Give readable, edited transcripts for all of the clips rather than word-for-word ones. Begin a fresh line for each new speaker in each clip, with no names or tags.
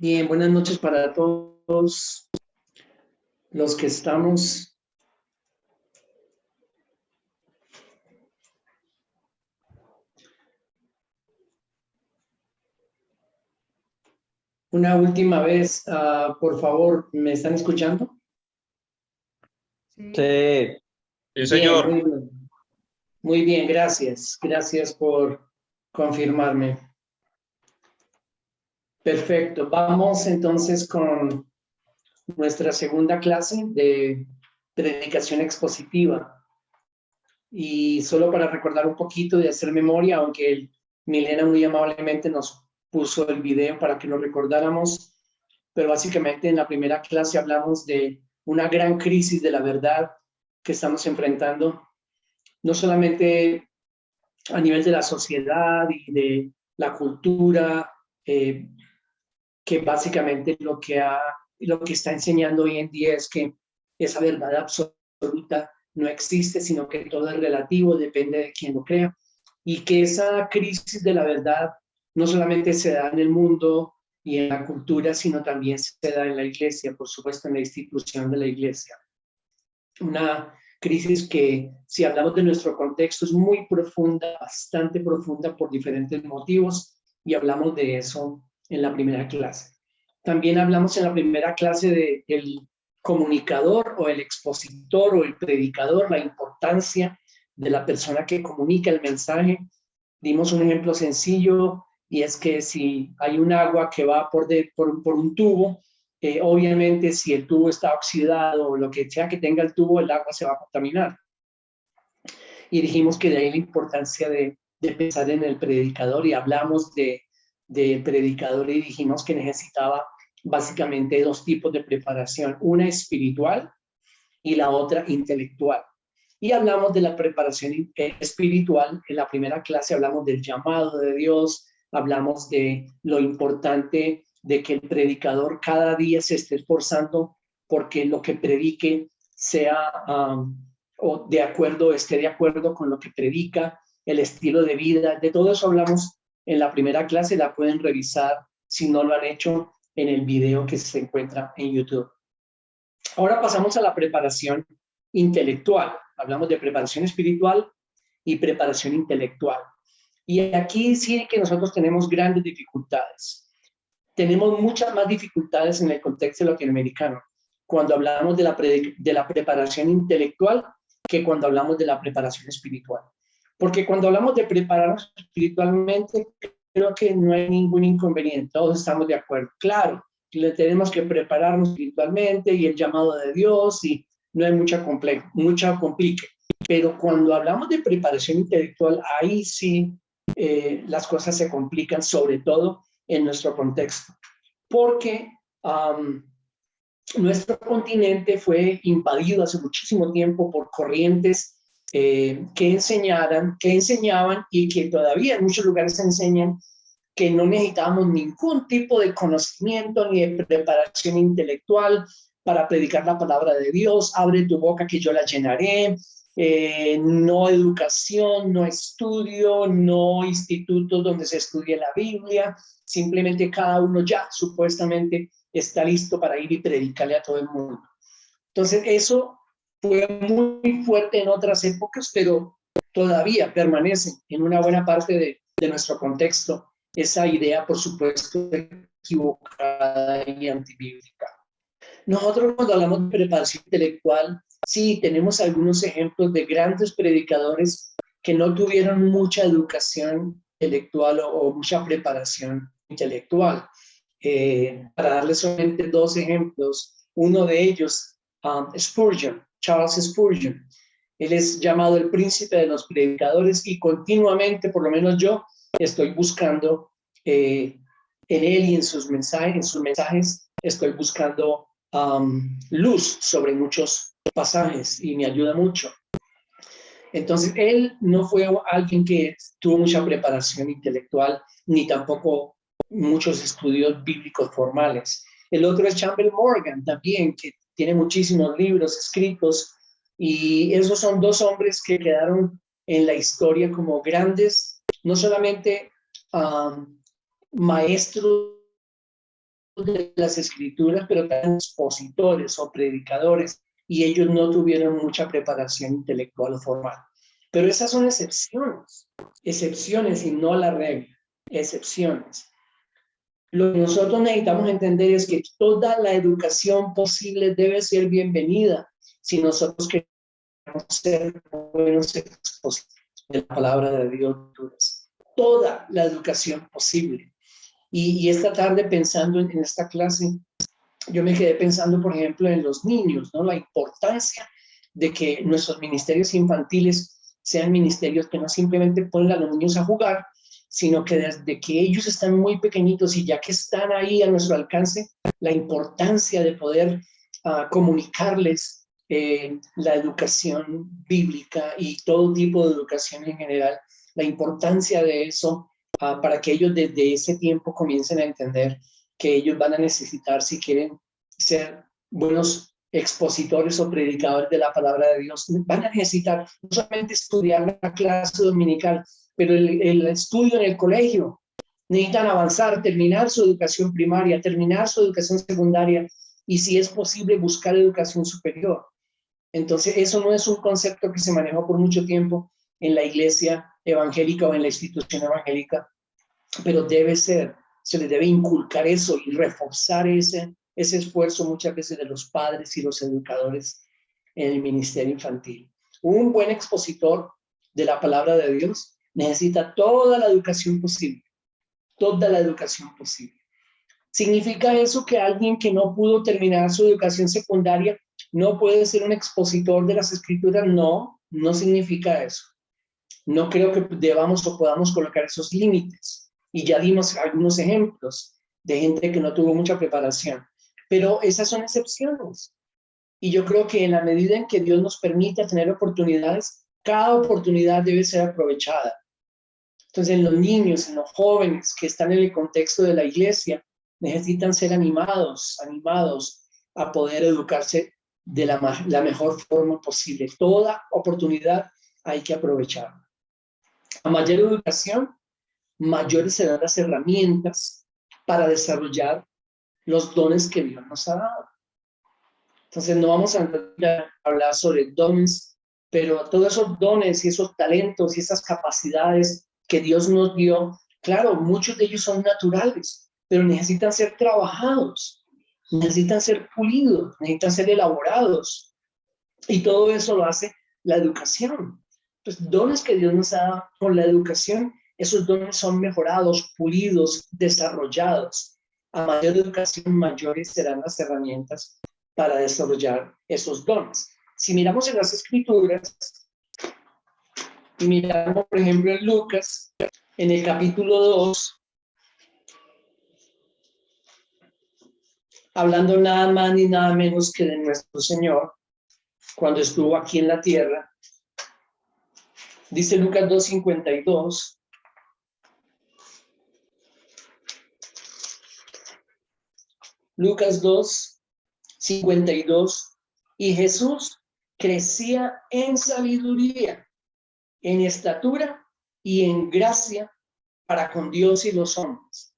Bien, buenas noches para todos los que estamos. Una última vez, por favor, ¿me están escuchando?
Sí.
Sí,
Bien,
señor.
muy bien, gracias. Gracias por confirmarme. Perfecto, vamos entonces con nuestra segunda clase de predicación expositiva. Y solo para recordar un poquito de hacer memoria, aunque Milena muy amablemente nos puso el video para que lo recordáramos, pero básicamente en la primera clase hablamos de una gran crisis de la verdad que estamos enfrentando, no solamente a nivel de la sociedad y de la cultura, que básicamente lo que está enseñando hoy en día es que esa verdad absoluta no existe, sino que todo es relativo, depende de quien lo crea, y que esa crisis de la verdad no solamente se da en el mundo y en la cultura, sino también se da en la iglesia, por supuesto, en la institución de la iglesia. Una crisis que, si hablamos de nuestro contexto, es muy profunda, bastante profunda por diferentes motivos, y hablamos de eso en la primera clase. También hablamos en la primera clase del comunicador o el expositor o el predicador, la importancia de la persona que comunica el mensaje. Dimos un ejemplo sencillo, y es que si hay un agua que va por un tubo, obviamente si el tubo está oxidado o lo que sea que tenga el tubo, el agua se va a contaminar. Y dijimos que de ahí la importancia de pensar en el predicador, y hablamos del predicador y dijimos que necesitaba básicamente dos tipos de preparación, una espiritual y la otra intelectual. Y hablamos de la preparación espiritual. En la primera clase hablamos del llamado de Dios, hablamos de lo importante de que el predicador cada día se esté esforzando porque lo que predique sea o esté de acuerdo con lo que predica, el estilo de vida. De todo eso hablamos en la primera clase, la pueden revisar si no lo han hecho en el video que se encuentra en YouTube. Ahora pasamos a la preparación intelectual. Hablamos de preparación espiritual y preparación intelectual. Y aquí sí que nosotros tenemos grandes dificultades. Tenemos muchas más dificultades en el contexto latinoamericano cuando hablamos de la preparación intelectual que cuando hablamos de la preparación espiritual. Porque cuando hablamos de prepararnos espiritualmente, creo que no hay ningún inconveniente, todos estamos de acuerdo. Claro, le tenemos que prepararnos espiritualmente y el llamado de Dios, y no hay mucha complique. Pero cuando hablamos de preparación intelectual, ahí sí las cosas se complican, sobre todo en nuestro contexto, porque nuestro continente fue invadido hace muchísimo tiempo por corrientes que enseñaban y que todavía en muchos lugares enseñan que no necesitábamos ningún tipo de conocimiento ni de preparación intelectual para predicar la palabra de Dios. Abre tu boca que yo la llenaré. No educación, no estudio, no institutos donde se estudie la Biblia. Simplemente cada uno ya supuestamente está listo para ir y predicarle a todo el mundo. Entonces eso fue muy fuerte en otras épocas, pero todavía permanece en una buena parte de nuestro contexto esa idea, por supuesto, equivocada y antibíblica. Nosotros cuando hablamos de preparación intelectual, sí tenemos algunos ejemplos de grandes predicadores que no tuvieron mucha educación intelectual o mucha preparación intelectual. Para darles solamente dos ejemplos, uno de ellos, Spurgeon, Charles Spurgeon. Él es llamado el príncipe de los predicadores y continuamente, por lo menos yo, estoy buscando en él y en sus mensajes estoy buscando luz sobre muchos pasajes y me ayuda mucho. Entonces, él no fue alguien que tuvo mucha preparación intelectual ni tampoco muchos estudios bíblicos formales. El otro es Campbell Morgan también, que tiene muchísimos libros escritos, y esos son dos hombres que quedaron en la historia como grandes, no solamente maestros de las escrituras, pero también expositores o predicadores, y ellos no tuvieron mucha preparación intelectual o formal. Pero esas son excepciones y no la regla, excepciones. Lo que nosotros necesitamos entender es que toda la educación posible debe ser bienvenida si nosotros queremos ser buenos expositores de la palabra de Dios. Toda la educación posible. Y esta tarde pensando en esta clase, yo me quedé pensando, por ejemplo, en los niños, ¿no? La importancia de que nuestros ministerios infantiles sean ministerios que no simplemente ponen a los niños a jugar, sino que desde que ellos están muy pequeñitos y ya que están ahí a nuestro alcance, la importancia de poder comunicarles la educación bíblica y todo tipo de educación en general, la importancia de eso para que ellos desde ese tiempo comiencen a entender que ellos van a necesitar, si quieren ser buenos expositores o predicadores de la palabra de Dios, van a necesitar no solamente estudiar la clase dominical, pero el estudio en el colegio. Necesitan avanzar, terminar su educación primaria, terminar su educación secundaria y, si es posible, buscar educación superior. Entonces, eso no es un concepto que se manejó por mucho tiempo en la iglesia evangélica o en la institución evangélica, pero se les debe inculcar eso y reforzar ese esfuerzo muchas veces de los padres y los educadores en el ministerio infantil. Un buen expositor de la palabra de Dios necesita toda la educación posible, toda la educación posible. ¿Significa eso que alguien que no pudo terminar su educación secundaria no puede ser un expositor de las escrituras? No, no significa eso. No creo que debamos o podamos colocar esos límites. Y ya dimos algunos ejemplos de gente que no tuvo mucha preparación. Pero esas son excepciones. Y yo creo que en la medida en que Dios nos permita tener oportunidades, cada oportunidad debe ser aprovechada. Entonces, en los niños, en los jóvenes que están en el contexto de la iglesia, necesitan ser animados a poder educarse de la mejor forma posible. Toda oportunidad hay que aprovecharla. A mayor educación, mayores serán las herramientas para desarrollar los dones que Dios nos ha dado. Entonces, no vamos a hablar sobre dones, pero todos esos dones y esos talentos y esas capacidades que Dios nos dio, claro, muchos de ellos son naturales, pero necesitan ser trabajados, necesitan ser pulidos, necesitan ser elaborados. Y todo eso lo hace la educación. Pues dones que Dios nos ha dado con la educación, esos dones son mejorados, pulidos, desarrollados. A mayor educación, mayores serán las herramientas para desarrollar esos dones. Si miramos en las escrituras y miramos, por ejemplo, en Lucas, en el capítulo 2, hablando nada más ni nada menos que de nuestro Señor, cuando estuvo aquí en la tierra, dice Lucas 2:52, Lucas 2:52, y Jesús crecía en sabiduría, en estatura y en gracia para con Dios y los hombres.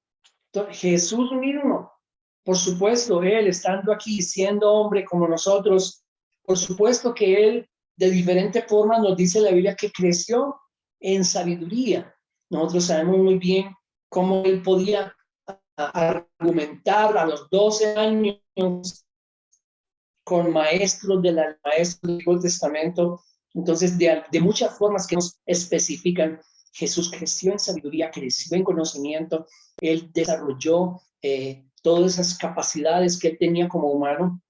Entonces, Jesús mismo, por supuesto, Él estando aquí, siendo hombre como nosotros, por supuesto que Él de diferentes formas nos dice la Biblia que creció en sabiduría. Nosotros sabemos muy bien cómo Él podía argumentar a los 12 años con maestros del Antiguo Testamento. Entonces, de muchas formas que nos especifican, Jesús creció en sabiduría, creció en conocimiento, Él desarrolló todas esas capacidades que Él tenía como humano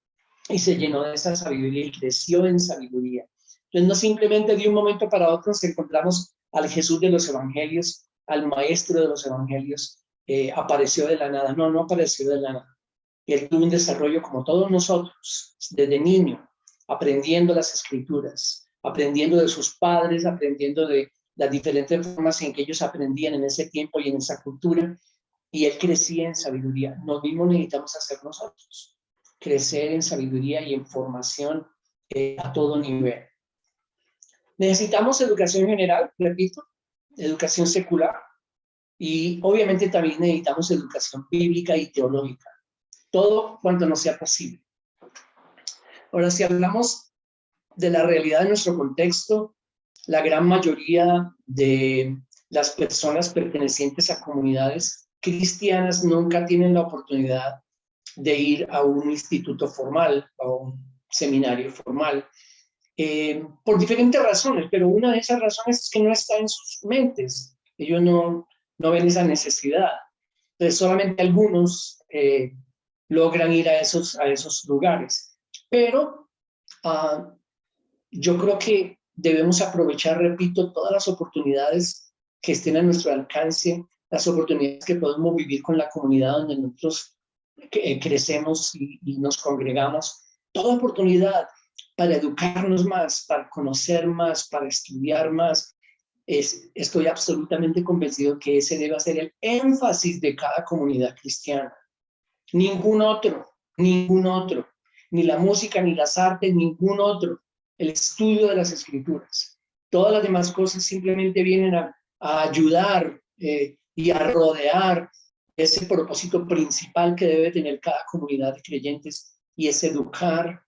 y se llenó de esa sabiduría y creció en sabiduría. Entonces, no simplemente de un momento para otro nos encontramos al Jesús de los evangelios, al maestro de los evangelios, apareció de la nada. No, no apareció de la nada. Él tuvo un desarrollo como todos nosotros, desde niño, aprendiendo las escrituras, aprendiendo de sus padres, aprendiendo de las diferentes formas en que ellos aprendían en ese tiempo y en esa cultura, y él crecía en sabiduría. Lo mismo necesitamos hacer nosotros, crecer en sabiduría y en formación a todo nivel. Necesitamos educación general, repito, educación secular, y obviamente también necesitamos educación bíblica y teológica. todo cuanto nos sea posible. Ahora, si hablamos de la realidad de nuestro contexto, la gran mayoría de las personas pertenecientes a comunidades cristianas nunca tienen la oportunidad de ir a un instituto formal o a un seminario formal, por diferentes razones, pero una de esas razones es que no está en sus mentes. Ellos no ven esa necesidad. Entonces, solamente algunos logran ir a esos lugares. Pero yo creo que debemos aprovechar, repito, todas las oportunidades que estén a nuestro alcance, las oportunidades que podemos vivir con la comunidad donde nosotros crecemos y nos congregamos. Toda oportunidad para educarnos más, para conocer más, para estudiar más. Estoy absolutamente convencido que ese debe ser el énfasis de cada comunidad cristiana. Ningún otro, ni la música, ni las artes, ningún otro. El estudio de las escrituras. Todas las demás cosas simplemente vienen a ayudar y a rodear ese propósito principal que debe tener cada comunidad de creyentes, y es educar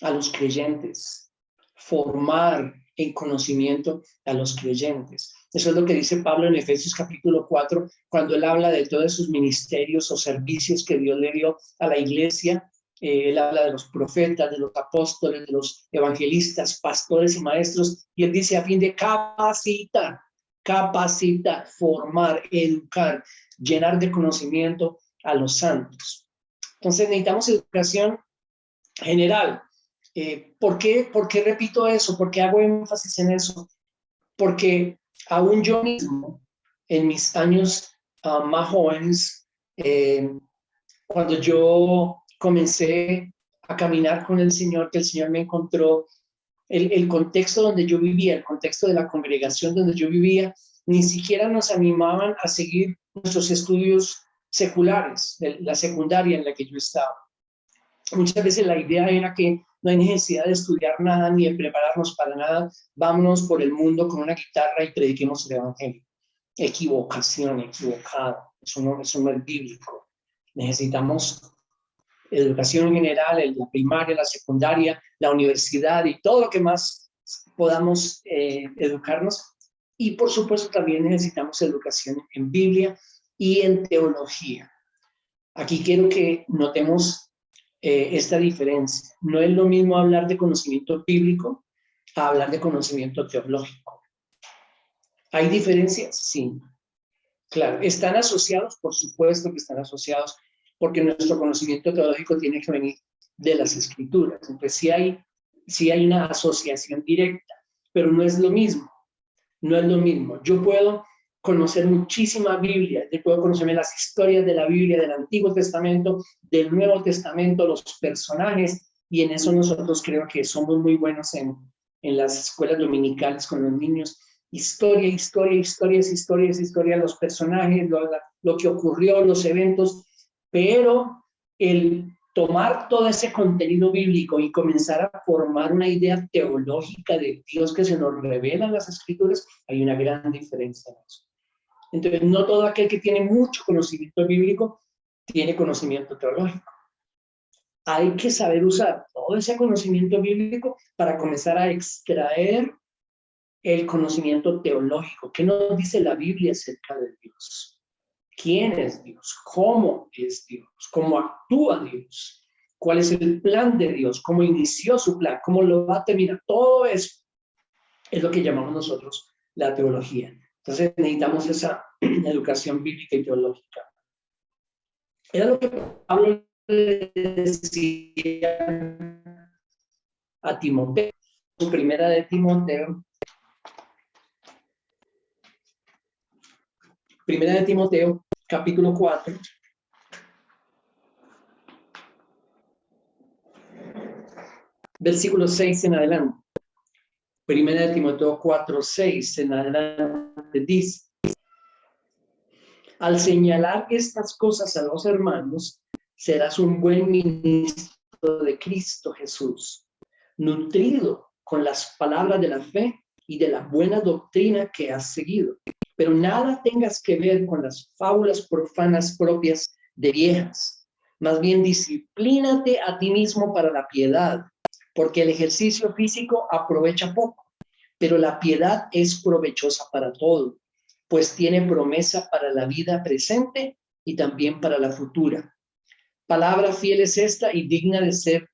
a los creyentes, formar en conocimiento a los creyentes. Eso es lo que dice Pablo en Efesios capítulo 4, cuando él habla de todos sus ministerios o servicios que Dios le dio a la iglesia. Él habla de los profetas, de los apóstoles, de los evangelistas, pastores y maestros, y él dice a fin de capacitar, formar, educar, llenar de conocimiento a los santos. Entonces necesitamos educación general. ¿Por qué repito eso? ¿Por qué hago énfasis en eso? Porque aún yo mismo, en mis años más jóvenes, cuando yo comencé a caminar con el Señor, que el Señor me encontró, el contexto donde yo vivía, el contexto de la congregación donde yo vivía, ni siquiera nos animaban a seguir nuestros estudios seculares, de la secundaria en la que yo estaba. Muchas veces la idea era que no hay necesidad de estudiar nada ni de prepararnos para nada, vámonos por el mundo con una guitarra y prediquemos el evangelio. Equivocación, equivocado, eso no es bíblico. Necesitamos educación general, la primaria, la secundaria, la universidad y todo lo que más podamos educarnos. Y por supuesto también necesitamos educación en Biblia y en teología. Aquí quiero que notemos esta diferencia. No es lo mismo hablar de conocimiento bíblico a hablar de conocimiento teológico. ¿Hay diferencias? Sí. Claro, ¿están asociados? Por supuesto que están asociados, porque nuestro conocimiento teológico tiene que venir de las escrituras. Entonces sí hay una asociación directa, pero no es lo mismo. No es lo mismo. Yo puedo conocer muchísima Biblia, yo puedo conocerme las historias de la Biblia, del Antiguo Testamento, del Nuevo Testamento, los personajes, y en eso nosotros creo que somos muy buenos en las escuelas dominicales con los niños. Historia, los personajes, lo que ocurrió, los eventos, pero el tomar todo ese contenido bíblico y comenzar a formar una idea teológica de Dios que se nos revela en las escrituras, hay una gran diferencia en eso. Entonces, no todo aquel que tiene mucho conocimiento bíblico tiene conocimiento teológico. Hay que saber usar todo ese conocimiento bíblico para comenzar a extraer el conocimiento teológico. ¿Qué nos dice la Biblia acerca de Dios? ¿Quién es Dios? ¿Cómo es Dios? ¿Cómo actúa Dios? ¿Cuál es el plan de Dios? ¿Cómo inició su plan? ¿Cómo lo va a terminar? Todo eso es lo que llamamos nosotros la teología. Entonces necesitamos esa educación bíblica y teológica. Era lo que Pablo le decía a Timoteo, en primera de Timoteo. Primera de Timoteo, capítulo 4. Versículo 6 en adelante. Primera de Timoteo 4, 6 en adelante dice: al señalar estas cosas a los hermanos, serás un buen ministro de Cristo Jesús, nutrido con las palabras de la fe y de la buena doctrina que has seguido. Pero nada tengas que ver con las fábulas profanas propias de viejas, Más bien, disciplínate a ti mismo para la piedad, porque el ejercicio físico aprovecha poco, pero la piedad es provechosa para todo, pues tiene promesa para la vida presente y también para la futura. Palabra fiel es esta y digna de ser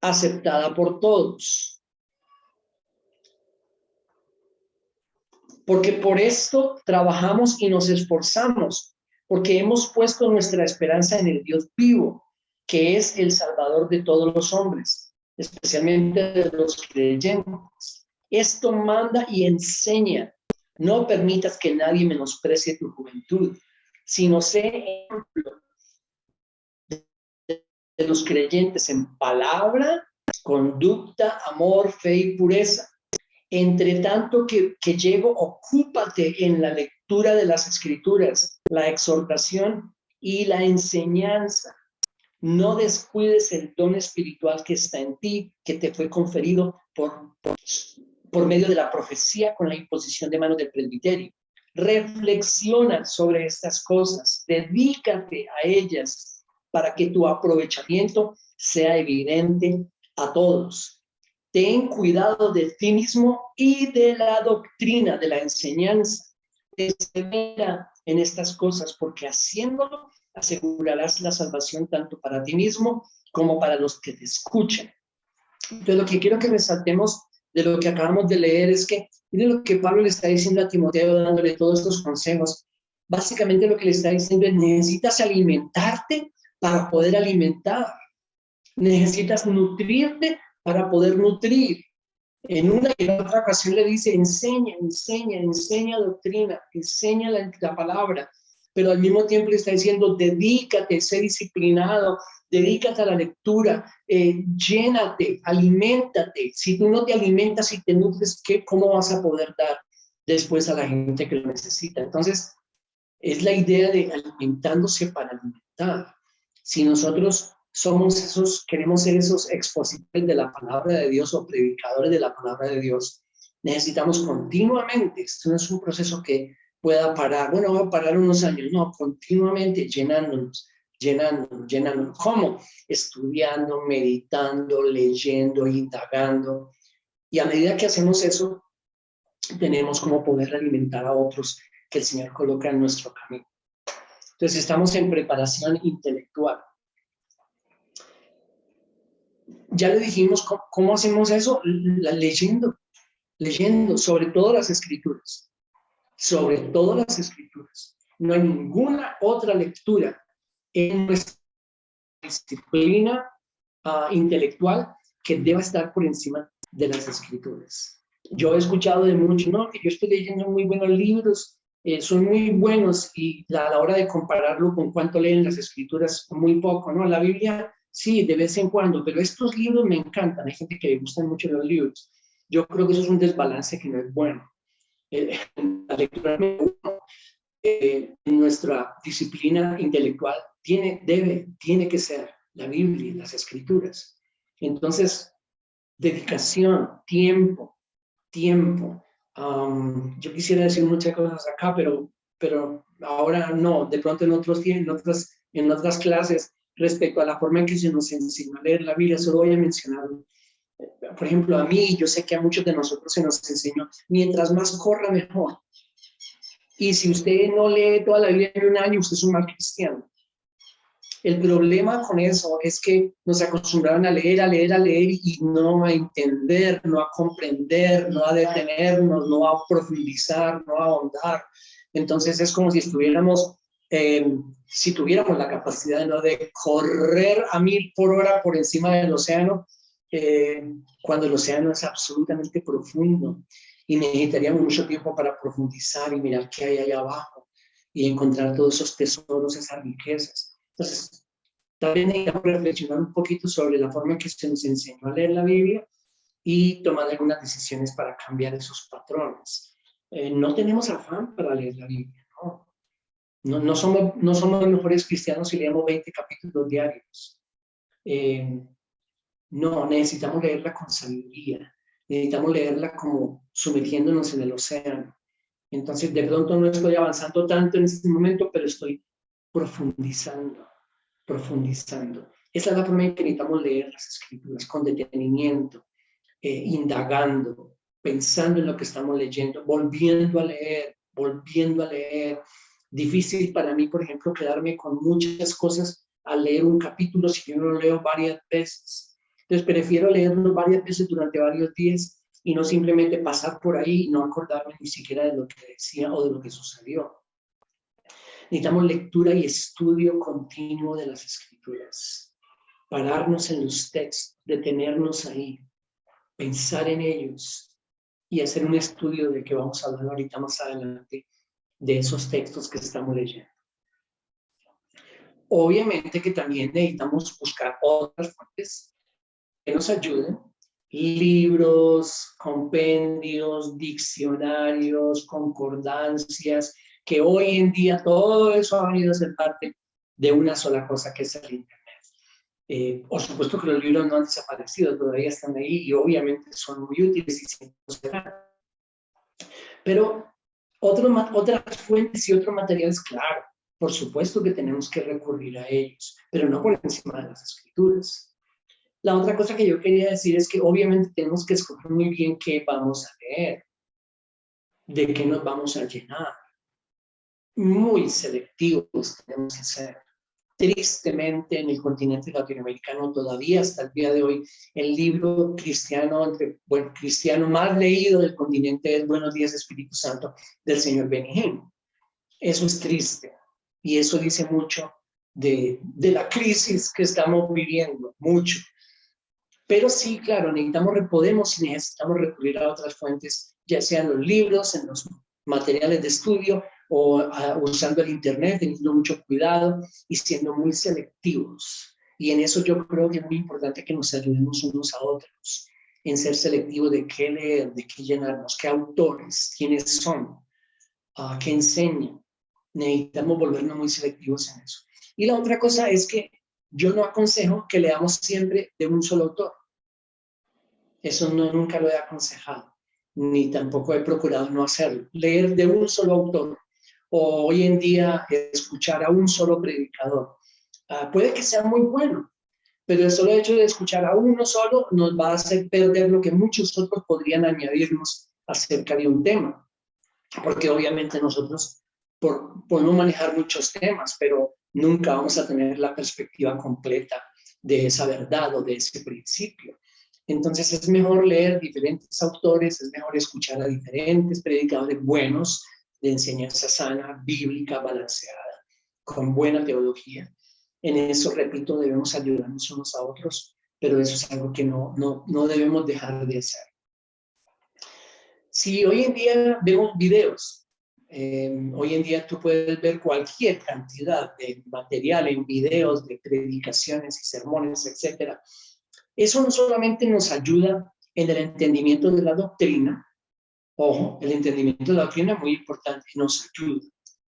aceptada por todos. Porque por esto trabajamos y nos esforzamos, porque hemos puesto nuestra esperanza en el Dios vivo, que es el Salvador de todos los hombres, especialmente de los creyentes. Esto manda y enseña. No permitas que nadie menosprecie tu juventud, sino sé ejemplo de los creyentes en palabra, conducta, amor, fe y pureza. Entre tanto que llego, ocúpate en la lectura de las Escrituras, la exhortación y la enseñanza. No descuides el don espiritual que está en ti, que te fue conferido por medio de la profecía con la imposición de manos del presbiterio. Reflexiona sobre estas cosas, dedícate a ellas para que tu aprovechamiento sea evidente a todos. Ten cuidado de ti mismo y de la doctrina, de la enseñanza. Persevera en estas cosas, porque haciéndolo asegurarás la salvación tanto para ti mismo como para los que te escuchan. Entonces, lo que quiero que resaltemos de lo que acabamos de leer es que, miren lo que Pablo le está diciendo a Timoteo, dándole todos estos consejos. Básicamente lo que le está diciendo es, necesitas alimentarte para poder alimentar. Necesitas nutrirte para poder nutrir. En una y en otra ocasión le dice, enseña doctrina, enseña la palabra, pero al mismo tiempo le está diciendo, dedícate, sé disciplinado, dedícate a la lectura, llénate, aliméntate. Si tú no te alimentas y te nutres, ¿cómo vas a poder dar después a la gente que lo necesita? Entonces, es la idea de alimentándose para alimentar. Si nosotros queremos ser esos expositores de la palabra de Dios o predicadores de la palabra de Dios, necesitamos continuamente, esto no es un proceso que pueda parar, bueno, va a parar unos años, no, continuamente llenándonos. ¿Cómo? Estudiando, meditando, leyendo, indagando. Y a medida que hacemos eso, tenemos como poder alimentar a otros que el Señor coloca en nuestro camino. Entonces, estamos en preparación intelectual. Ya le dijimos cómo hacemos eso, leyendo, sobre todo las escrituras, sobre todas las escrituras. No hay ninguna otra lectura en nuestra disciplina intelectual que deba estar por encima de las escrituras. Yo he escuchado de muchos, no, que yo estoy leyendo muy buenos libros, son muy buenos, y a la hora de compararlo con cuánto leen las escrituras, muy poco, ¿no? La Biblia, sí, de vez en cuando, pero estos libros me encantan, hay gente que le gustan mucho los libros. Yo creo que eso es un desbalance que no es bueno. La lectura en nuestra disciplina intelectual tiene que ser la Biblia, las escrituras. Entonces, dedicación, tiempo. Yo quisiera decir muchas cosas acá, pero ahora no, de pronto en otras clases, respecto a la forma en que se nos enseña a leer la Biblia, solo voy a mencionar, por ejemplo, a mí, yo sé que a muchos de nosotros se nos enseñó, mientras más corra, mejor. Y si usted no lee toda la Biblia en un año, usted es un mal cristiano. El problema con eso es que nos acostumbraron a leer y no a entender, no a comprender, no a detenernos, no a profundizar, no a ahondar. Entonces es como si estuviéramos, si tuviéramos la capacidad, ¿no?, de correr a 1000 por hora por encima del océano, cuando el océano es absolutamente profundo y necesitaríamos mucho tiempo para profundizar y mirar qué hay allá abajo y encontrar todos esos tesoros, esas riquezas. Entonces, también necesitamos reflexionar un poquito sobre la forma en que se nos enseñó a leer la Biblia y tomar algunas decisiones para cambiar esos patrones. No tenemos afán para leer la Biblia, ¿no? No somos los mejores cristianos si leemos 20 capítulos diarios. No, necesitamos leerla con sabiduría. Necesitamos leerla como sumergiéndonos en el océano. Entonces, de pronto no estoy avanzando tanto en este momento, pero estoy profundizando. profundizando. Esa es la forma en que necesitamos leer las Escrituras, con detenimiento, indagando, pensando en lo que estamos leyendo, volviendo a leer, volviendo a leer. Difícil para mí, por ejemplo, quedarme con muchas cosas al leer un capítulo si yo no lo leo varias veces. Entonces prefiero leerlo varias veces durante varios días y no simplemente pasar por ahí y no acordarme ni siquiera de lo que decía o de lo que sucedió. Necesitamos lectura y estudio continuo de las Escrituras. Pararnos en los textos, detenernos ahí, pensar en ellos y hacer un estudio de que vamos a hablar ahorita más adelante de esos textos que estamos leyendo. Obviamente que también necesitamos buscar otras fuentes que nos ayuden, libros, compendios, diccionarios, concordancias, que hoy en día todo eso ha venido a ser parte de una sola cosa que es el Internet. Por supuesto que los libros no han desaparecido, todavía están ahí y obviamente son muy útiles y siempre serán. Pero otras fuentes y otros materiales, claro, por supuesto que tenemos que recurrir a ellos, pero no por encima de las Escrituras. La otra cosa que yo quería decir es que obviamente tenemos que escoger muy bien qué vamos a leer, de qué nos vamos a llenar. Muy selectivos tenemos que ser. Tristemente, en el continente latinoamericano, todavía hasta el día de hoy, el libro cristiano, cristiano más leído del continente es Buenos Días, Espíritu Santo, del señor Benny Hinn. Eso es triste y eso dice mucho de la crisis que estamos viviendo, mucho. Pero sí, claro, podemos y necesitamos recurrir a otras fuentes, ya sean los libros, en los materiales de estudio o usando el Internet, teniendo mucho cuidado y siendo muy selectivos. Y en eso yo creo que es muy importante que nos ayudemos unos a otros, en ser selectivos de qué leer, de qué llenarnos, qué autores, quiénes son, qué enseñan. Necesitamos volvernos muy selectivos en eso. Y la otra cosa es que yo no aconsejo que leamos siempre de un solo autor. Eso nunca lo he aconsejado, ni tampoco he procurado no hacerlo. Leer de un solo autor o hoy en día escuchar a un solo predicador. Puede que sea muy bueno, pero el solo hecho de escuchar a uno solo nos va a hacer perder lo que muchos otros podrían añadirnos acerca de un tema. Porque obviamente nosotros podemos manejar muchos temas, pero nunca vamos a tener la perspectiva completa de esa verdad o de ese principio. Entonces es mejor leer diferentes autores, es mejor escuchar a diferentes predicadores buenos, de enseñanza sana, bíblica, balanceada, con buena teología. En eso, repito, debemos ayudarnos unos a otros, pero eso es algo que no debemos dejar de hacer. Si hoy en día vemos videos, hoy en día tú puedes ver cualquier cantidad de material en videos, de predicaciones y sermones, etcétera. Eso no solamente nos ayuda en el entendimiento de la doctrina, ojo, el entendimiento de la doctrina es muy importante, nos ayuda.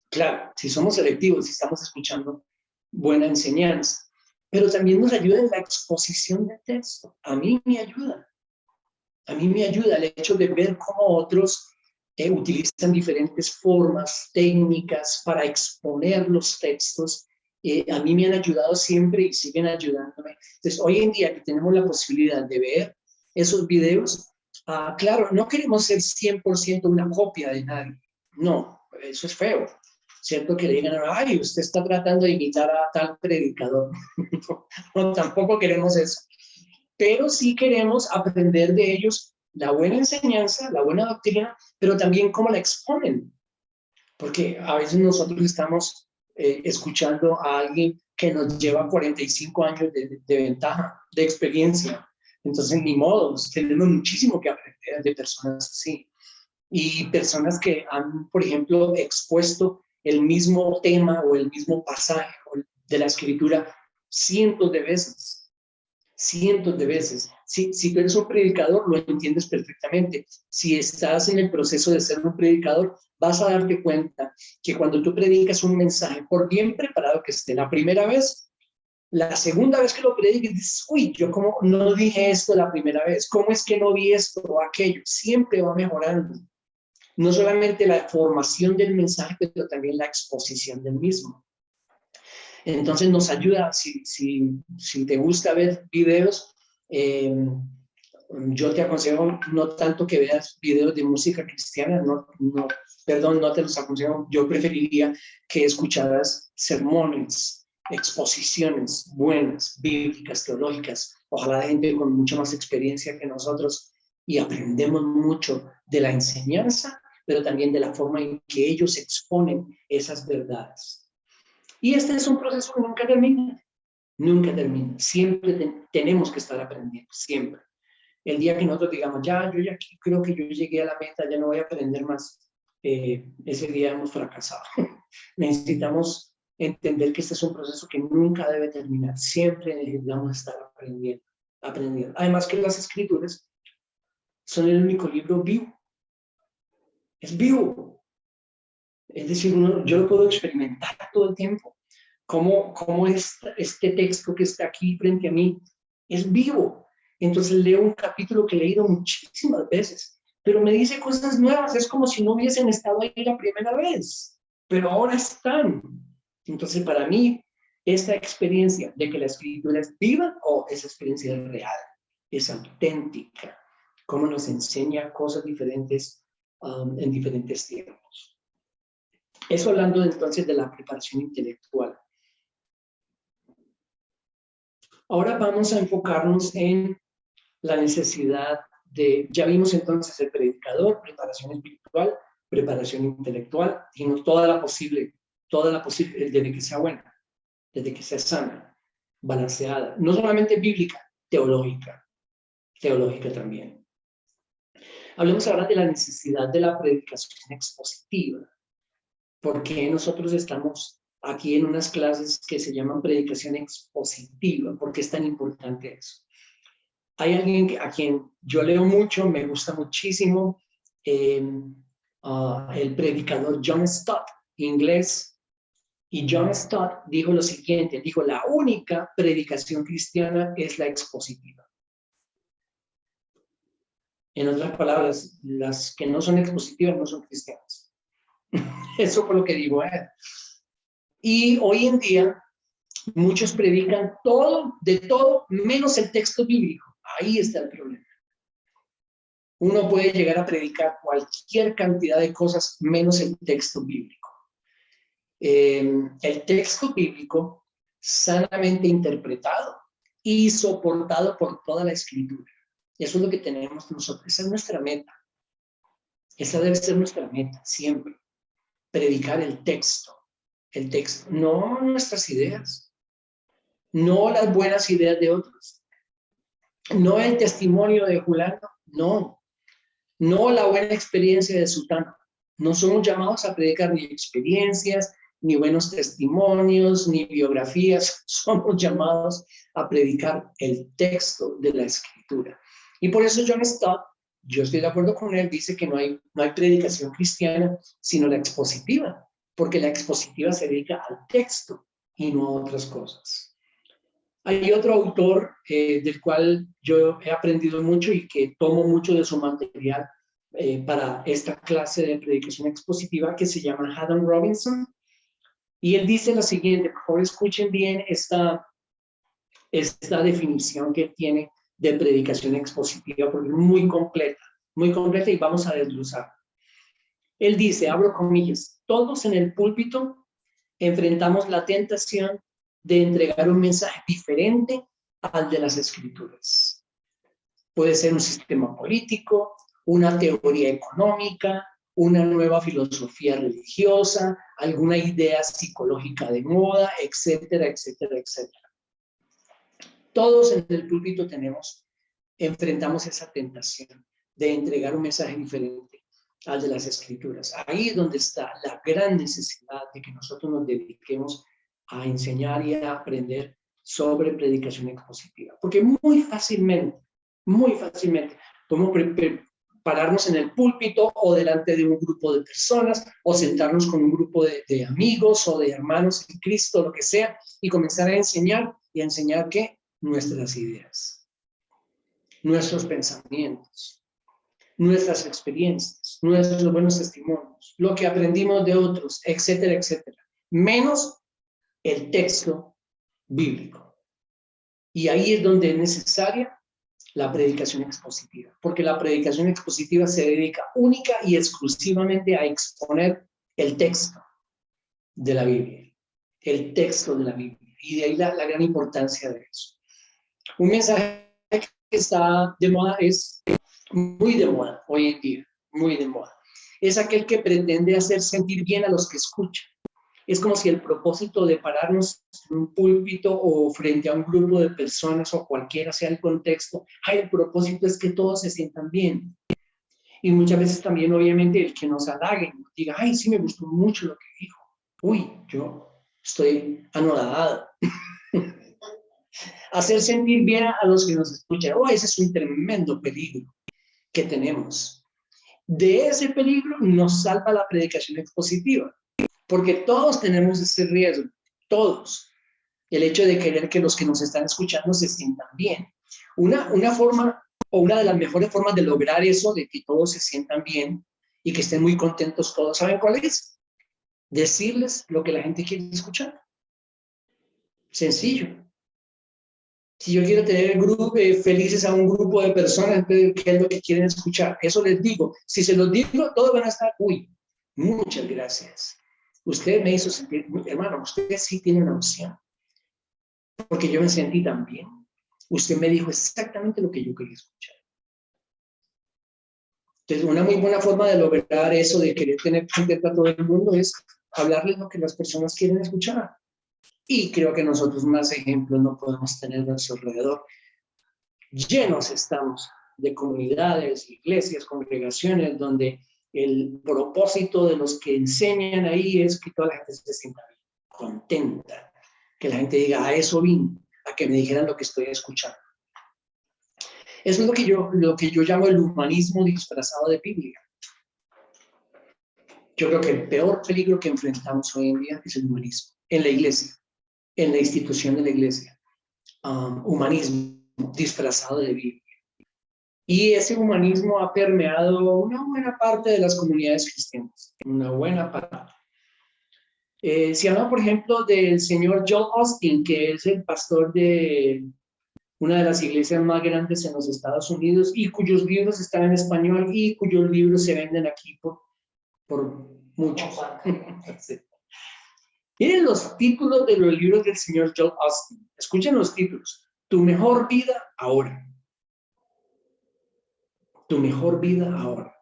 Claro, si somos selectivos, si estamos escuchando buena enseñanza, pero también nos ayuda en la exposición del texto. A mí me ayuda el hecho de ver cómo otros utilizan diferentes formas, técnicas para exponer los textos. A mí me han ayudado siempre y siguen ayudándome. Entonces, hoy en día que tenemos la posibilidad de ver esos videos, claro, no queremos ser 100% una copia de nadie. No, eso es feo. ¿Cierto? Que le digan, ay, usted está tratando de imitar a tal predicador. No, tampoco queremos eso. Pero sí queremos aprender de ellos la buena enseñanza, la buena doctrina, pero también cómo la exponen. Porque a veces nosotros estamos escuchando a alguien que nos lleva 45 años de ventaja, de experiencia. Entonces, ni modo, tenemos muchísimo que aprender de personas así. Y personas que han, por ejemplo, expuesto el mismo tema o el mismo pasaje de la escritura cientos de veces. Cientos de veces. Si tú eres un predicador, lo entiendes perfectamente. Si estás en el proceso de ser un predicador, vas a darte cuenta que cuando tú predicas un mensaje, por bien preparado que esté la primera vez, la segunda vez que lo prediques, dices, uy, yo como no dije esto la primera vez, ¿cómo es que no vi esto o aquello? Siempre va mejorando. No solamente la formación del mensaje, pero también la exposición del mismo. Entonces nos ayuda, si te gusta ver videos, yo te aconsejo no tanto que veas videos de música cristiana, perdón, no te los aconsejo, yo preferiría que escucharas sermones, exposiciones buenas, bíblicas, teológicas, ojalá de gente con mucha más experiencia que nosotros, y aprendemos mucho de la enseñanza, pero también de la forma en que ellos exponen esas verdades. Y este es un proceso que nunca termina, nunca termina. Siempre tenemos que estar aprendiendo, siempre. El día que nosotros digamos, yo ya creo que yo llegué a la meta, ya no voy a aprender más, ese día hemos fracasado. Necesitamos entender que este es un proceso que nunca debe terminar. Siempre necesitamos estar aprendiendo, aprendiendo. Además que las escrituras son el único libro vivo. Es vivo. Es decir, yo lo puedo experimentar todo el tiempo. Cómo este texto que está aquí frente a mí es vivo. Entonces leo un capítulo que he leído muchísimas veces, pero me dice cosas nuevas. Es como si no hubiesen estado ahí la primera vez, pero ahora están. Entonces, para mí, esta experiencia de que la escritura es viva, esa experiencia es real, es auténtica, cómo nos enseña cosas diferentes en diferentes tiempos. Eso hablando entonces de la preparación intelectual. Ahora vamos a enfocarnos en la necesidad ya vimos entonces el predicador, preparación espiritual, preparación intelectual, dijimos toda la posible, desde que sea buena, desde que sea sana, balanceada, no solamente bíblica, teológica también. Hablemos ahora de la necesidad de la predicación expositiva. ¿Por qué nosotros estamos aquí en unas clases que se llaman predicación expositiva? ¿Por qué es tan importante eso? Hay alguien a quien yo leo mucho, me gusta muchísimo, el predicador John Stott, inglés, y John Stott dijo lo siguiente, dijo, la única predicación cristiana es la expositiva. En otras palabras, las que no son expositivas no son cristianas. Eso fue lo que digo. Y hoy en día, muchos predican de todo, menos el texto bíblico. Ahí está el problema. Uno puede llegar a predicar cualquier cantidad de cosas menos el texto bíblico. El texto bíblico sanamente interpretado y soportado por toda la escritura. Eso es lo que tenemos nosotros. Esa es nuestra meta. Esa debe ser nuestra meta siempre. Predicar el texto. El texto, no nuestras ideas. No las buenas ideas de otros. No el testimonio de Julano. No la buena experiencia de Sutano. No somos llamados a predicar ni experiencias, ni buenos testimonios, ni biografías. Somos llamados a predicar el texto de la Escritura. Y por eso John Stott, yo estoy de acuerdo con él, dice que no hay predicación cristiana, sino la expositiva, porque la expositiva se dedica al texto y no a otras cosas. Hay otro autor del cual yo he aprendido mucho y que tomo mucho de su material para esta clase de predicación expositiva, que se llama Haddon Robinson. Y él dice lo siguiente, por favor escuchen bien esta definición que tiene de predicación expositiva, porque es muy completa y vamos a desglosar. Él dice, abro comillas, todos en el púlpito enfrentamos la tentación de entregar un mensaje diferente al de las Escrituras. Puede ser un sistema político, una teoría económica, una nueva filosofía religiosa, alguna idea psicológica de moda, etcétera, etcétera, etcétera. Todos en el púlpito enfrentamos esa tentación de entregar un mensaje diferente al de las Escrituras. Ahí es donde está la gran necesidad de que nosotros nos dediquemos a enseñar y a aprender sobre predicación expositiva. Porque muy fácilmente podemos pararnos en el púlpito o delante de un grupo de personas o sentarnos con un grupo de amigos o de hermanos en Cristo, lo que sea, y comenzar a enseñar. ¿Y a enseñar qué? Nuestras ideas, nuestros pensamientos, nuestras experiencias, nuestros buenos testimonios, lo que aprendimos de otros, etcétera, etcétera. Menos el texto bíblico. Y ahí es donde es necesaria la predicación expositiva, porque la predicación expositiva se dedica única y exclusivamente a exponer el texto de la Biblia, el texto de la Biblia, y de ahí la gran importancia de eso. Un mensaje que está de moda, es muy de moda hoy en día, muy de moda. Es aquel que pretende hacer sentir bien a los que escuchan. Es como si el propósito de pararnos en un púlpito o frente a un grupo de personas o cualquiera sea el contexto, el propósito es que todos se sientan bien. Y muchas veces también, obviamente, el que nos halague, diga, ay, sí, me gustó mucho lo que dijo. Uy, yo estoy anodado. Hacer sentir bien a los que nos escuchan. Ese es un tremendo peligro que tenemos. De ese peligro nos salva la predicación expositiva, porque todos tenemos ese riesgo, todos. El hecho de querer que los que nos están escuchando se sientan bien. Una forma, o una de las mejores formas de lograr eso, de que todos se sientan bien y que estén muy contentos todos, ¿saben cuál es? Decirles lo que la gente quiere escuchar. Sencillo. Si yo quiero tener felices a un grupo de personas, ¿qué es lo que quieren escuchar? Eso les digo. Si se los digo, todos van a estar, uy, muchas gracias. Usted me hizo sentir, hermano, usted sí tiene una opción. Porque yo me sentí tan bien. Usted me dijo exactamente lo que yo quería escuchar. Entonces, una muy buena forma de lograr eso, de querer tener contento a todo el mundo, es hablarles lo que las personas quieren escuchar. Y creo que nosotros más ejemplos no podemos tener a nuestro alrededor. Llenos estamos de comunidades, iglesias, congregaciones, donde el propósito de los que enseñan ahí es que toda la gente se sienta bien, contenta, que la gente diga, a eso vine, a que me dijeran lo que estoy escuchando. Eso es lo que yo llamo el humanismo disfrazado de Biblia. Yo creo que el peor peligro que enfrentamos hoy en día es el humanismo, en la iglesia, en la institución de la iglesia. Humanismo disfrazado de Biblia. Y ese humanismo ha permeado una buena parte de las comunidades cristianas, una buena parte. Se habla, por ejemplo, del señor Joel Osteen, que es el pastor de una de las iglesias más grandes en los Estados Unidos y cuyos libros están en español y cuyos libros se venden aquí por muchos. Sí. Miren los títulos de los libros del señor Joel Osteen. Escuchen los títulos. Tu mejor vida ahora. Tu mejor vida ahora.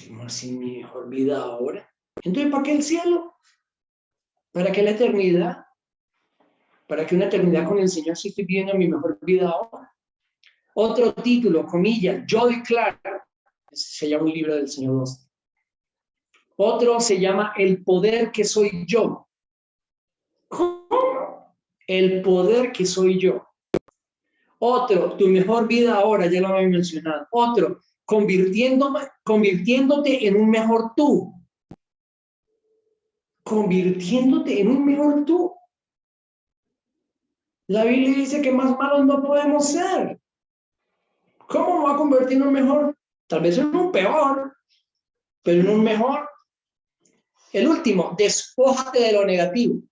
¿Cómo así mi mejor vida ahora? Entonces, ¿para qué el cielo? ¿Para qué la eternidad? ¿Para qué una eternidad con el Señor si estoy viviendo mi mejor vida ahora? Otro título, comillas, yo declaro, se llama un libro del señor Osteen. Otro se llama El poder que soy yo. ¿Cómo? El poder que soy yo. Otro, tu mejor vida ahora, ya lo había mencionado. Otro, convirtiéndote en un mejor tú. Convirtiéndote en un mejor tú. La Biblia dice que más malos no podemos ser. ¿Cómo me va a convertir en un mejor? Tal vez en un peor, pero en un mejor. El último, despójate de lo negativo.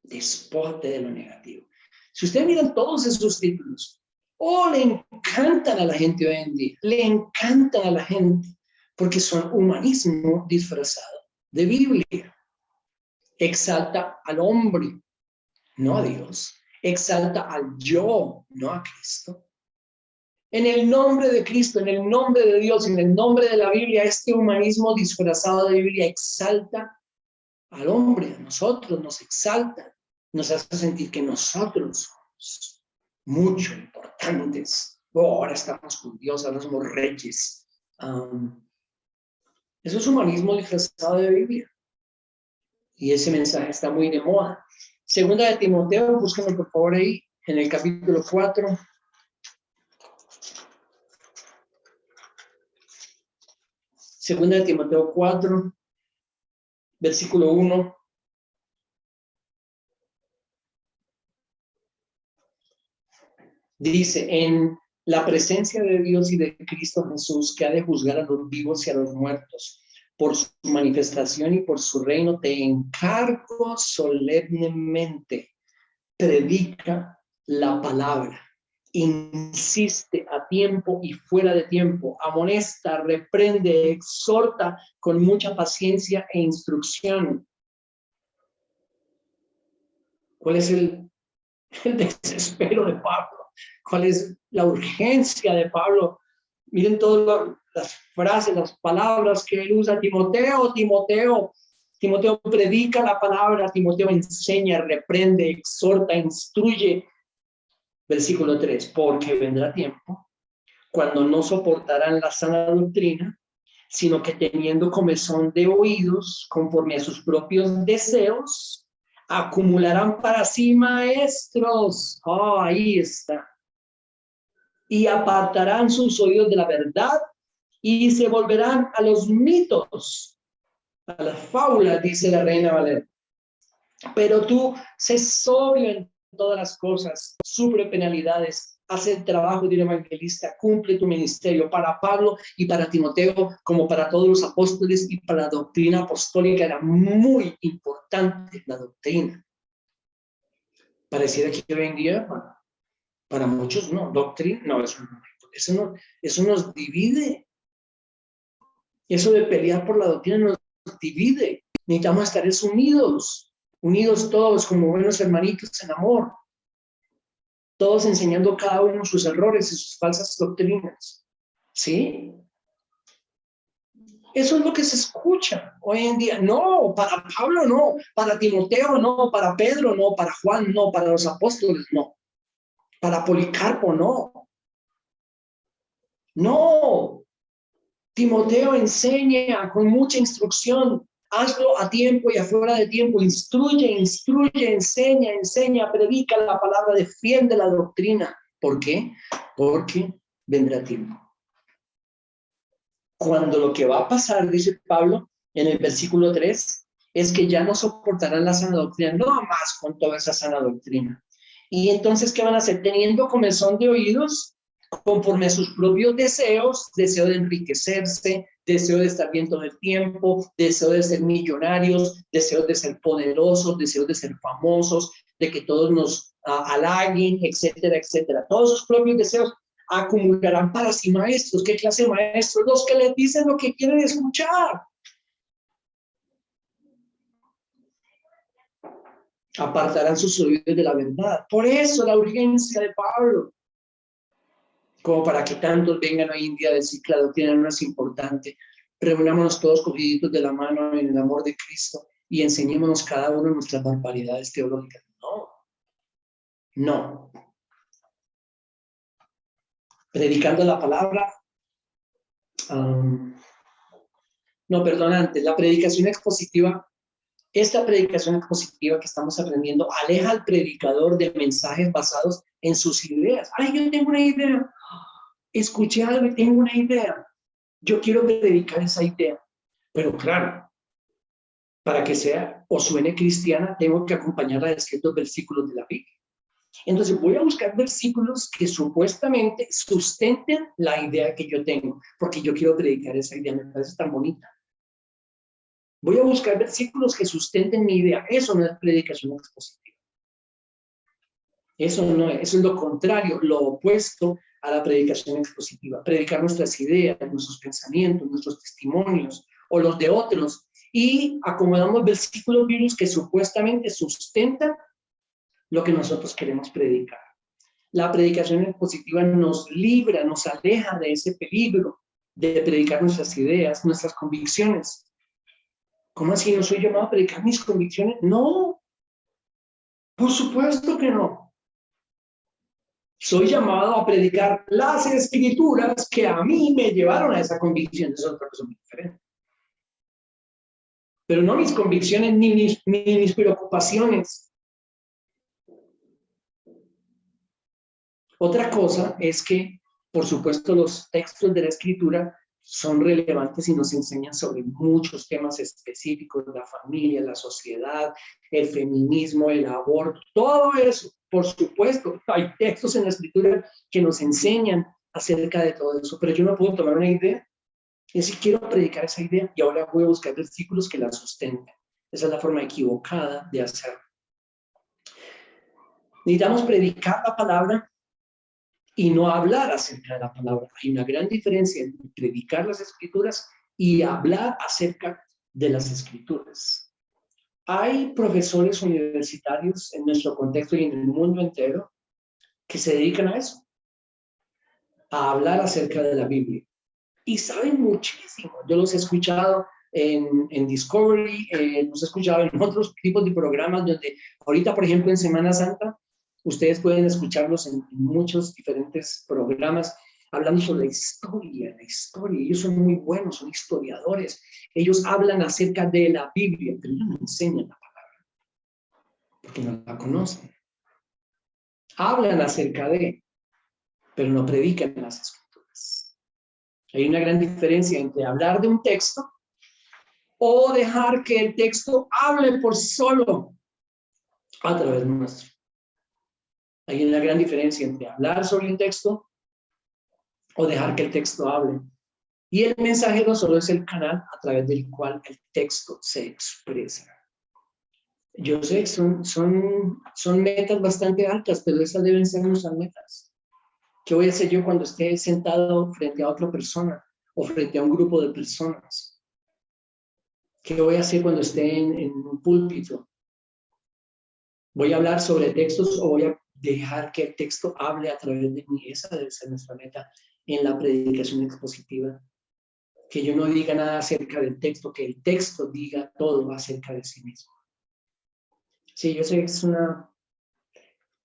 Despójate de lo negativo. Si ustedes miran todos esos títulos, le encantan a la gente hoy en día, le encantan a la gente, porque son humanismo disfrazado de Biblia. Exalta al hombre, no a Dios. Exalta al yo, no a Cristo. En el nombre de Cristo, en el nombre de Dios, en el nombre de la Biblia, este humanismo disfrazado de Biblia exalta al hombre, a nosotros, nos exalta, nos hace sentir que nosotros somos mucho importantes. Ahora estamos con Dios, ahora somos reyes. Eso es humanismo disfrazado de Biblia. Y ese mensaje está muy de moda. Segunda de Timoteo, búsquenlo por favor ahí, en el capítulo 4. Segunda de Timoteo 4, versículo 1. Dice, en la presencia de Dios y de Cristo Jesús, que ha de juzgar a los vivos y a los muertos, por su manifestación y por su reino, te encargo solemnemente, predica la palabra, insiste a tiempo y fuera de tiempo, amonesta, reprende, exhorta con mucha paciencia e instrucción. ¿Cuál es el desespero de Pablo? ¿Cuál es la urgencia de Pablo? Miren todas las frases, las palabras que él usa. Timoteo, Timoteo, Timoteo predica la palabra, Timoteo enseña, reprende, exhorta, instruye. Versículo 3, porque vendrá tiempo cuando no soportarán la sana doctrina, sino que teniendo comezón de oídos, conforme a sus propios deseos, acumularán para sí maestros. Oh, ahí está. Y apartarán sus oídos de la verdad y se volverán a los mitos, a las fábulas, dice la Reina Valera. Pero tú sé sobrio en todas las cosas, sufre penalidades, hace el trabajo de un evangelista, cumple tu ministerio. Para Pablo y para Timoteo, como para todos los apóstoles y para la doctrina apostólica, era muy importante la doctrina. Pareciera que hoy en día, para muchos no, doctrina, no, eso nos divide. Eso de pelear por la doctrina nos divide. Necesitamos estar unidos todos como buenos hermanitos en amor, todos enseñando cada uno sus errores y sus falsas doctrinas. ¿Sí? Eso es lo que se escucha hoy en día. No, para Pablo no, para Timoteo no, para Pedro no, para Juan no, para los apóstoles no, para Policarpo no. No, Timoteo enseña con mucha instrucción, hazlo a tiempo y afuera de tiempo, instruye, enseña, predica la palabra, defiende la doctrina. ¿Por qué? Porque vendrá tiempo. Cuando lo que va a pasar, dice Pablo en el versículo 3, es que ya no soportarán la sana doctrina, no más con toda esa sana doctrina. Y entonces, ¿qué van a hacer? Teniendo comezón de oídos, conforme a sus propios deseos, deseo de enriquecerse, deseo de estar bien todo el tiempo, deseo de ser millonarios, deseo de ser poderosos, deseo de ser famosos, de que todos nos halaguen, etcétera, etcétera. Todos sus propios deseos acumularán para sí maestros. ¿Qué clase de maestros? Los que les dicen lo que quieren escuchar. Apartarán sus oídos de la verdad. Por eso la urgencia de Pablo. Como para que tantos vengan hoy en día a decir que la doctrina no es importante. Reunámonos todos cogiditos de la mano en el amor de Cristo y enseñémonos cada uno nuestras barbaridades teológicas. No. Predicando la palabra. Antes, la predicación expositiva. Esta predicación expositiva que estamos aprendiendo aleja al predicador de mensajes basados en sus ideas. Ay, yo tengo una idea. Escuché algo y tengo una idea. Yo quiero predicar esa idea. Pero claro, para que sea o suene cristiana, tengo que acompañarla de ciertos versículos de la Biblia. Entonces voy a buscar versículos que supuestamente sustenten la idea que yo tengo, porque yo quiero predicar esa idea, me parece tan bonita. Voy a buscar versículos que sustenten mi idea. Eso no es predicación expositiva. Eso no es, eso es lo contrario, lo opuesto a la predicación expositiva. Predicar nuestras ideas, nuestros pensamientos, nuestros testimonios o los de otros y acomodamos versículos bíblicos que supuestamente sustentan lo que nosotros queremos predicar. La predicación expositiva nos libra, nos aleja de ese peligro de predicar nuestras ideas, nuestras convicciones. ¿Cómo así? ¿No soy llamado a predicar mis convicciones? No, por supuesto que no. Soy llamado a predicar las escrituras que a mí me llevaron a esa convicción. Eso es otra cosa muy diferente. Pero no mis convicciones ni mis preocupaciones. Otra cosa es que, por supuesto, los textos de la escritura son relevantes y nos enseñan sobre muchos temas específicos, la familia, la sociedad, el feminismo, el aborto, todo eso, por supuesto. Hay textos en la escritura que nos enseñan acerca de todo eso, pero yo no puedo tomar una idea Es decir, quiero predicar esa idea y ahora voy a buscar versículos que la sustenten. Esa es la forma equivocada de hacerlo. Necesitamos predicar la palabra y no hablar acerca de la palabra. Hay una gran diferencia entre predicar las escrituras y hablar acerca de las escrituras. Hay profesores universitarios en nuestro contexto y en el mundo entero que se dedican a eso, a hablar acerca de la Biblia. Y saben muchísimo. Yo los he escuchado en Discovery, los he escuchado en otros tipos de programas donde ahorita, por ejemplo, en Semana Santa, ustedes pueden escucharlos en muchos diferentes programas hablando sobre la historia. Ellos son muy buenos, son historiadores. Ellos hablan acerca de la Biblia, pero no enseñan la palabra, porque no la conocen. Hablan acerca de, pero no predican las escrituras. Hay una gran diferencia entre hablar de un texto o dejar que el texto hable por solo a través nuestro. Hay una gran diferencia entre hablar sobre un texto o dejar que el texto hable. Y el mensajero solo es el canal a través del cual el texto se expresa. Yo sé, son metas bastante altas, pero esas deben ser nuestras metas. ¿Qué voy a hacer yo cuando esté sentado frente a otra persona o frente a un grupo de personas? ¿Qué voy a hacer cuando esté en un púlpito? ¿Voy a hablar sobre textos o voy a dejar que el texto hable a través de mí? Esa debe ser nuestra meta en la predicación expositiva. Que yo no diga nada acerca del texto, que el texto diga todo acerca de sí mismo. Sí, yo sé que es una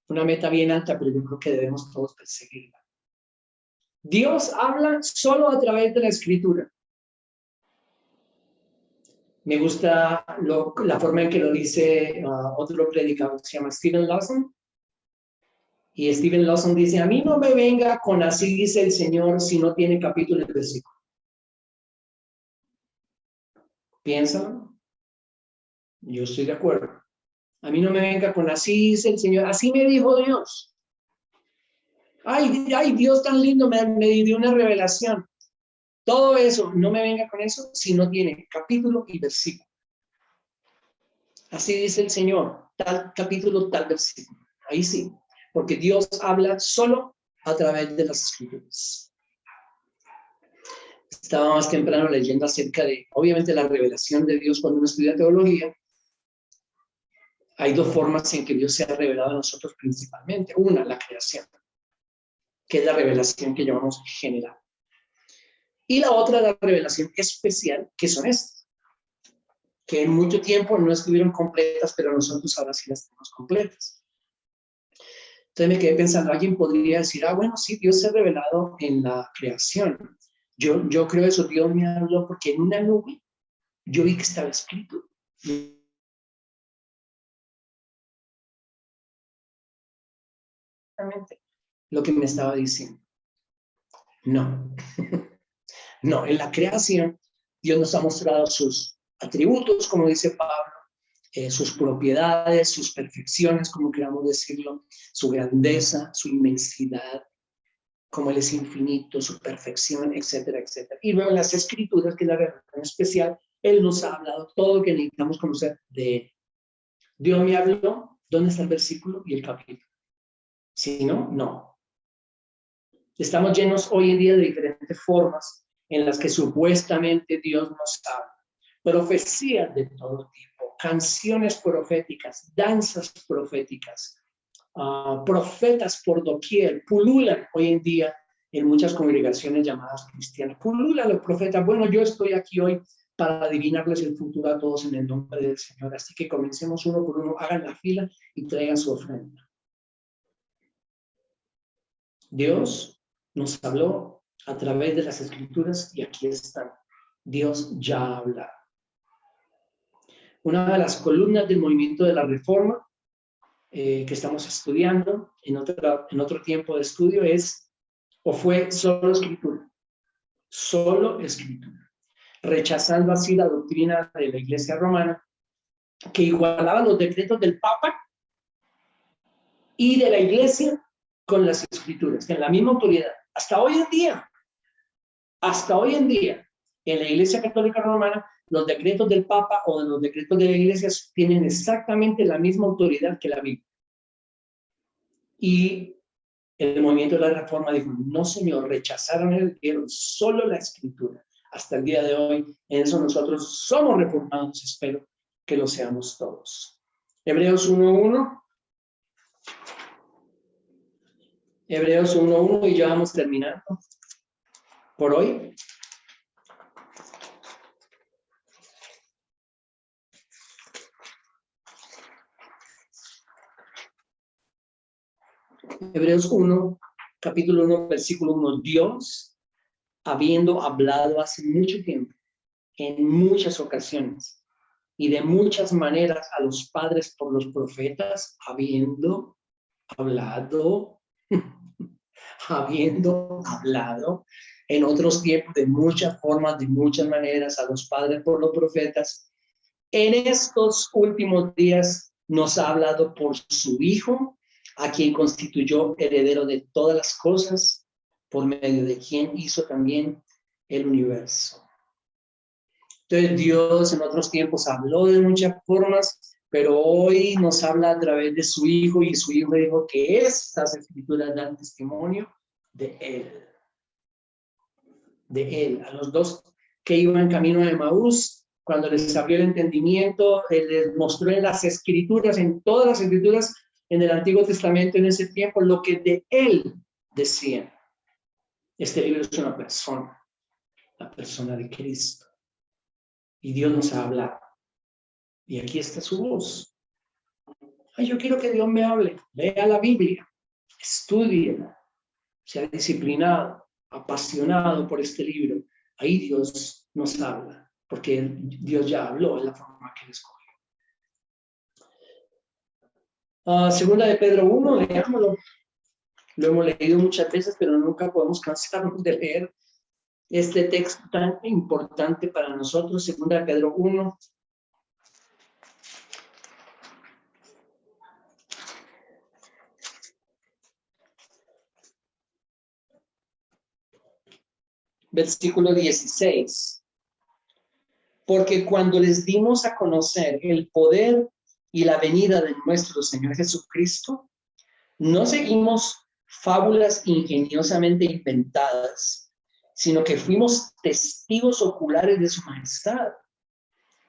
meta bien alta, pero yo creo que debemos todos perseguirla. Dios habla solo a través de la Escritura. Me gusta la forma en que lo dice otro predicador, se llama Steven Lawson. Y Steven Lawson dice, a mí no me venga con así dice el Señor si no tiene capítulo y versículo. ¿Piensan? Yo estoy de acuerdo. A mí no me venga con así dice el Señor, así me dijo Dios. Ay, Dios tan lindo me dio una revelación. Todo eso, no me venga con eso si no tiene capítulo y versículo. Así dice el Señor, tal capítulo, tal versículo. Ahí sí, porque Dios habla solo a través de las Escrituras. Estaba más temprano leyendo acerca de, obviamente, la revelación de Dios cuando uno estudia teología. Hay dos formas en que Dios se ha revelado a nosotros principalmente. Una, la creación, que es la revelación que llamamos general. Y la otra, la revelación especial, que son estas, que en mucho tiempo no estuvieron completas, pero nosotros ahora sí las tenemos completas. Entonces me quedé pensando, alguien podría decir, bueno, sí, Dios se ha revelado en la creación. Yo creo eso, Dios me habló porque en una nube yo vi que estaba escrito. Lo que me estaba diciendo. No. No, en la creación Dios nos ha mostrado sus atributos, como dice Pablo, sus propiedades, sus perfecciones, como queramos decirlo, su grandeza, su inmensidad, como Él es infinito, su perfección, etcétera, etcétera. Y luego en las Escrituras, que es la revelación especial, Él nos ha hablado todo lo que necesitamos conocer de Él. Dios me habló, ¿dónde está el versículo y el capítulo? Si no, no. Estamos llenos hoy en día de diferentes formas en las que supuestamente Dios nos habla. Profecías de todo tipo, canciones proféticas, danzas proféticas, profetas por doquier, pululan hoy en día en muchas congregaciones llamadas cristianas. Pululan los profetas. Bueno, yo estoy aquí hoy para adivinarles el futuro a todos en el nombre del Señor. Así que comencemos uno por uno, hagan la fila y traigan su ofrenda. Dios nos habló a través de las Escrituras y aquí están. Dios ya habla. Una de las columnas del movimiento de la Reforma que estamos estudiando en otro tiempo de estudio es, o fue solo Escritura, rechazando así la doctrina de la Iglesia Romana que igualaba los decretos del Papa y de la Iglesia con las Escrituras, que en la misma autoridad. Hasta hoy en día, En la Iglesia Católica Romana, los decretos del Papa o de los decretos de la Iglesia tienen exactamente la misma autoridad que la Biblia. Y el movimiento de la Reforma dijo, no señor, rechazaron el cielo, solo la Escritura. Hasta el día de hoy, en eso nosotros somos reformados, espero que lo seamos todos. Hebreos 1:1. Hebreos 1:1 y ya vamos terminando por hoy. Hebreos 1, capítulo 1, versículo 1. Dios, habiendo hablado hace mucho tiempo, en muchas ocasiones y de muchas maneras a los padres por los profetas, habiendo hablado en otros tiempos de muchas formas, de muchas maneras a los padres por los profetas, en estos últimos días nos ha hablado por su Hijo, a quien constituyó heredero de todas las cosas, por medio de quien hizo también el universo. Entonces Dios en otros tiempos habló de muchas formas, pero hoy nos habla a través de su Hijo, y su Hijo dijo que estas escrituras dan testimonio de Él. De Él. A los dos que iban camino de Emaús, cuando les abrió el entendimiento, Él les mostró en las escrituras, en todas las escrituras, en el Antiguo Testamento en ese tiempo, lo que de Él decían. Este libro es una persona, la persona de Cristo. Y Dios nos ha hablado. Y aquí está su voz. Ay, yo quiero que Dios me hable. Lea la Biblia, estúdiela, sea disciplinado, apasionado por este libro. Ahí Dios nos habla, porque Dios ya habló en la forma que Él escogió. Segunda de Pedro 1, leámoslo. Lo hemos leído muchas veces, pero nunca podemos cansarnos de leer este texto tan importante para nosotros. Segunda de Pedro 1. Versículo 16. Porque cuando les dimos a conocer el poder y la venida de nuestro Señor Jesucristo, no seguimos fábulas ingeniosamente inventadas, sino que fuimos testigos oculares de su majestad.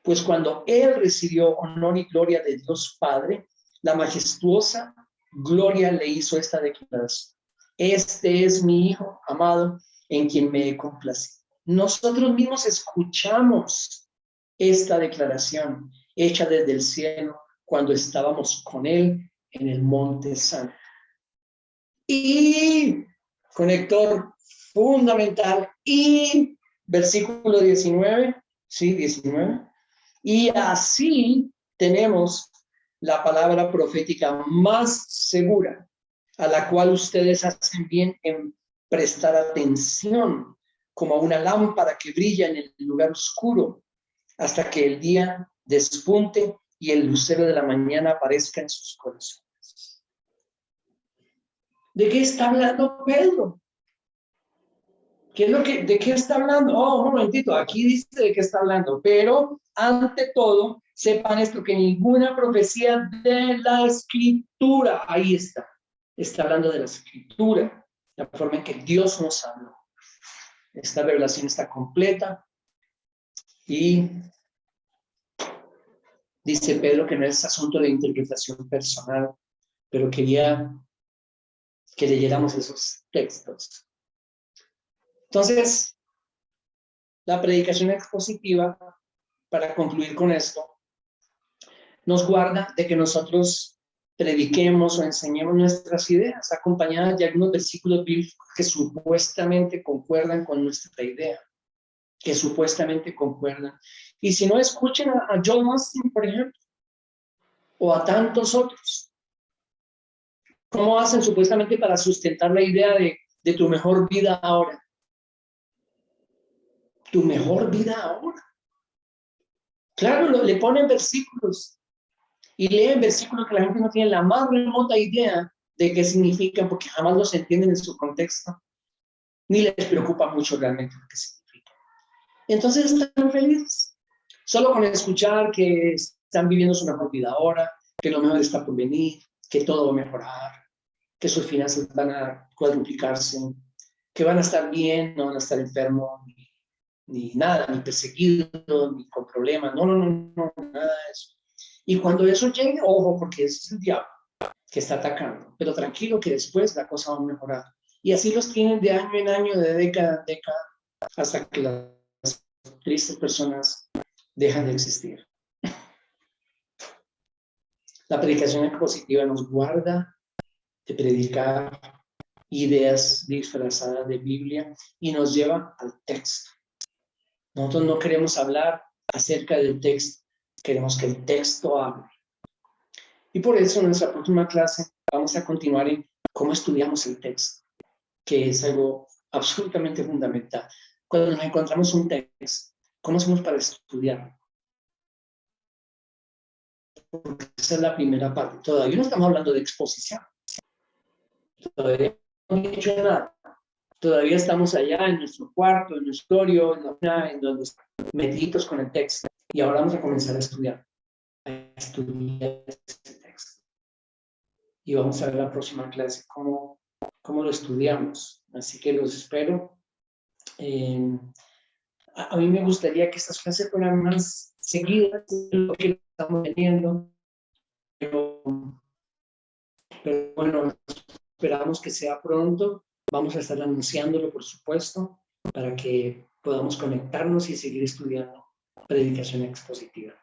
Pues cuando Él recibió honor y gloria de Dios Padre, la majestuosa gloria le hizo esta declaración: este es mi Hijo amado, en quien me he complacido. Nosotros mismos escuchamos esta declaración hecha desde el cielo cuando estábamos con Él en el Monte Santo. Y conector fundamental, y versículo 19, sí, 19, y así tenemos la palabra profética más segura, a la cual ustedes hacen bien en prestar atención, como una lámpara que brilla en el lugar oscuro, hasta que el día despunte y el lucero de la mañana aparezca en sus corazones. ¿De qué está hablando Pedro? ¿De qué está hablando? Oh, un momentito, aquí dice de qué está hablando, pero ante todo, sepan esto, que ninguna profecía de la Escritura, ahí está hablando de la Escritura, la forma en que Dios nos habló. Esta revelación está completa y dice Pedro que no es asunto de interpretación personal, pero quería que leyéramos esos textos. Entonces, la predicación expositiva, para concluir con esto, nos guarda de que nosotros prediquemos o enseñemos nuestras ideas, acompañadas de algunos versículos bíblicos que supuestamente concuerdan con nuestra idea, que supuestamente concuerdan. Y si no, escuchen a John Austin, por ejemplo, o a tantos otros. ¿Cómo hacen supuestamente para sustentar la idea de tu mejor vida ahora? Tu mejor vida ahora. Claro, le ponen versículos y leen versículos que la gente no tiene la más remota idea de qué significan, porque jamás los entienden en su contexto, ni les preocupa mucho realmente lo que significa. Entonces están felices. Solo con escuchar que están viviendo su mejor vida ahora, que lo mejor está por venir, que todo va a mejorar, que sus finanzas van a cuadruplicarse, que van a estar bien, no van a estar enfermos, ni nada, ni perseguidos, ni con problemas, no, nada de eso. Y cuando eso llegue, ojo, porque es el diablo que está atacando, pero tranquilo que después la cosa va a mejorar. Y así los tienen de año en año, de década en década, hasta que las tristes personas dejan de existir. La predicación expositiva nos guarda de predicar ideas disfrazadas de Biblia y nos lleva al texto. Nosotros no queremos hablar acerca del texto, queremos que el texto hable. Y por eso en nuestra próxima clase vamos a continuar en cómo estudiamos el texto, que es algo absolutamente fundamental. Cuando nos encontramos un texto, ¿cómo hacemos para estudiarlo? Porque esa es la primera parte. Todavía no estamos hablando de exposición. Todavía no hemos hecho nada. Todavía estamos allá en nuestro cuarto, en nuestro escritorio, en donde estamos metidos con el texto. Y ahora vamos a comenzar a estudiar este texto. Y vamos a ver la próxima clase cómo lo estudiamos. Así que los espero. A mí me gustaría que estas clases fueran más seguidas de lo que estamos teniendo. Pero bueno, esperamos que sea pronto. Vamos a estar anunciándolo, por supuesto, para que podamos conectarnos y seguir estudiando predicación expositiva.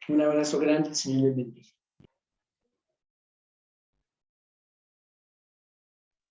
Un abrazo grande, el Señor les bendiga.